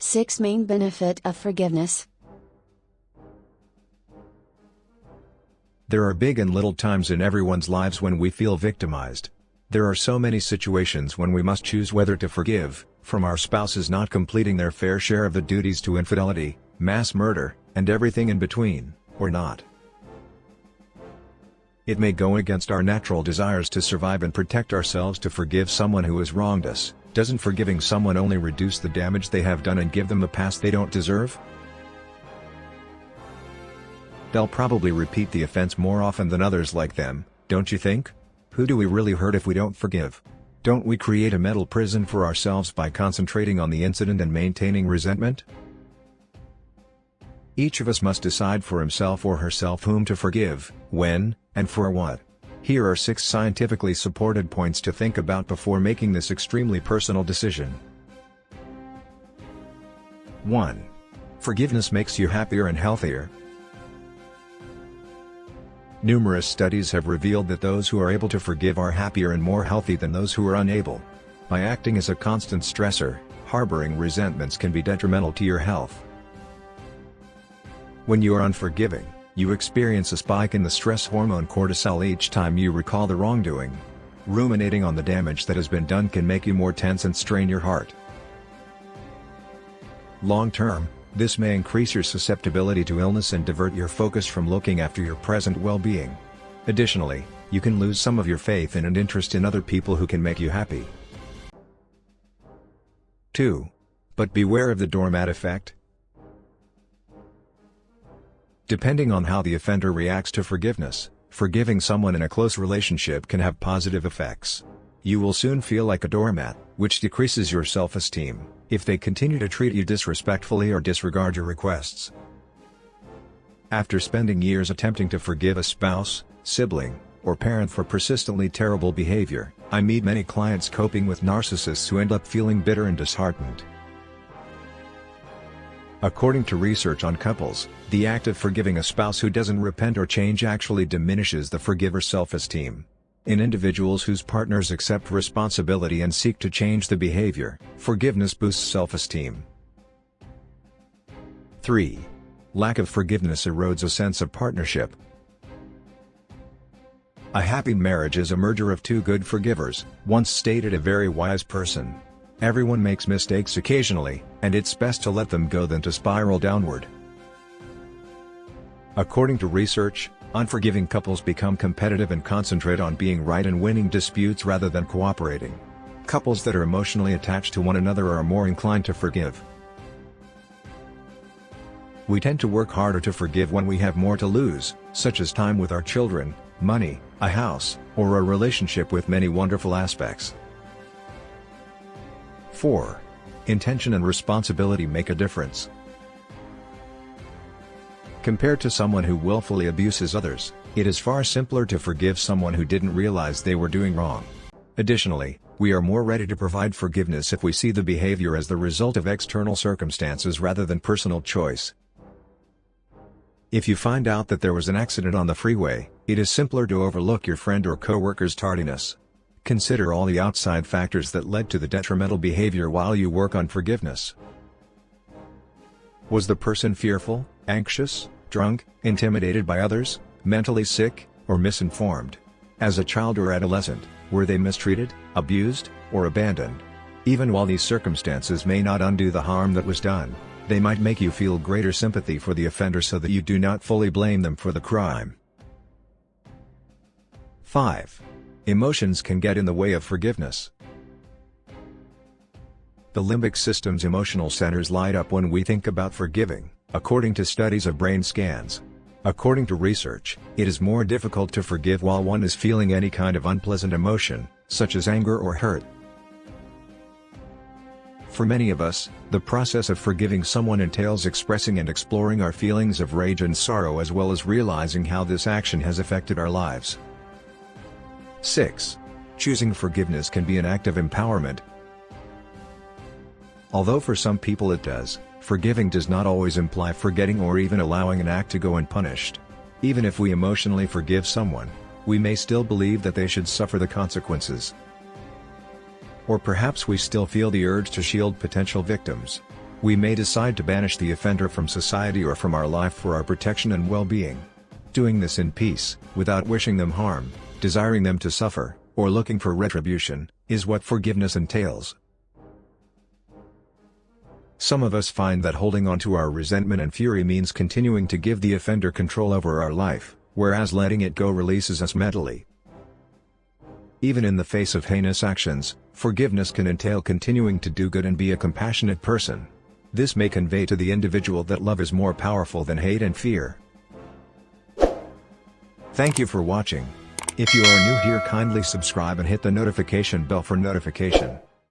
6 Main benefit of forgiveness. There are big and little times in everyone's lives when we feel victimized. There are so many situations when we must choose whether to forgive, from our spouses not completing their fair share of the duties to infidelity, mass murder, and everything in between, or not. It may go against our natural desires to survive and protect ourselves to forgive someone who has wronged us. Doesn't forgiving someone only reduce the damage they have done and give them a past they don't deserve? They'll probably repeat the offense more often than others like them, don't you think? Who do we really hurt if we don't forgive? Don't we create a mental prison for ourselves by concentrating on the incident and maintaining resentment? Each of us must decide for himself or herself whom to forgive, when, and for what. Here are 6 scientifically supported points to think about before making this extremely personal decision. 1. Forgiveness makes you happier and healthier. Numerous studies have revealed that those who are able to forgive are happier and more healthy than those who are unable. By acting as a constant stressor, harboring resentments can be detrimental to your health. When you are unforgiving, you experience a spike in the stress hormone cortisol each time you recall the wrongdoing. Ruminating on the damage that has been done can make you more tense and strain your heart. Long term, this may increase your susceptibility to illness and divert your focus from looking after your present well-being. Additionally, you can lose some of your faith in and interest in other people who can make you happy. 2. But beware of the doormat effect. Depending on how the offender reacts to forgiveness, forgiving someone in a close relationship can have positive effects. You will soon feel like a doormat, which decreases your self-esteem, if they continue to treat you disrespectfully or disregard your requests. After spending years attempting to forgive a spouse, sibling, or parent for persistently terrible behavior, I meet many clients coping with narcissists who end up feeling bitter and disheartened. According to research on couples, the act of forgiving a spouse who doesn't repent or change actually diminishes the forgiver's self-esteem. In individuals whose partners accept responsibility and seek to change the behavior, forgiveness boosts self-esteem. 3. Lack of forgiveness erodes a sense of partnership. A happy marriage is a merger of 2 good forgivers, once stated a very wise person. Everyone makes mistakes occasionally, and it's best to let them go than to spiral downward. According to research, unforgiving couples become competitive and concentrate on being right and winning disputes rather than cooperating. Couples that are emotionally attached to one another are more inclined to forgive. We tend to work harder to forgive when we have more to lose, such as time with our children, money, a house, or a relationship with many wonderful aspects. 4. Intention and responsibility make a difference. Compared to someone who willfully abuses others, it is far simpler to forgive someone who didn't realize they were doing wrong. Additionally, we are more ready to provide forgiveness if we see the behavior as the result of external circumstances rather than personal choice. If you find out that there was an accident on the freeway, it is simpler to overlook your friend or coworker's tardiness. Consider all the outside factors that led to the detrimental behavior while you work on forgiveness. Was the person fearful, anxious, drunk, intimidated by others, mentally sick, or misinformed? As a child or adolescent, were they mistreated, abused, or abandoned? Even while these circumstances may not undo the harm that was done, they might make you feel greater sympathy for the offender so that you do not fully blame them for the crime. 5. Emotions can get in the way of forgiveness. The limbic system's emotional centers light up when we think about forgiving, according to studies of brain scans. According to research, it is more difficult to forgive while one is feeling any kind of unpleasant emotion, such as anger or hurt. For many of us, the process of forgiving someone entails expressing and exploring our feelings of rage and sorrow as well as realizing how this action has affected our lives. 6. Choosing forgiveness can be an act of empowerment. Although for some people it does, forgiving does not always imply forgetting or even allowing an act to go unpunished. Even if we emotionally forgive someone, we may still believe that they should suffer the consequences. Or perhaps we still feel the urge to shield potential victims. We may decide to banish the offender from society or from our life for our protection and well-being. Doing this in peace, without wishing them harm, desiring them to suffer, or looking for retribution, is what forgiveness entails. Some of us find that holding on to our resentment and fury means continuing to give the offender control over our life, whereas letting it go releases us mentally. Even in the face of heinous actions, forgiveness can entail continuing to do good and be a compassionate person. This may convey to the individual that love is more powerful than hate and fear. Thank you for watching. If you are new here, kindly subscribe and hit the notification bell for notification.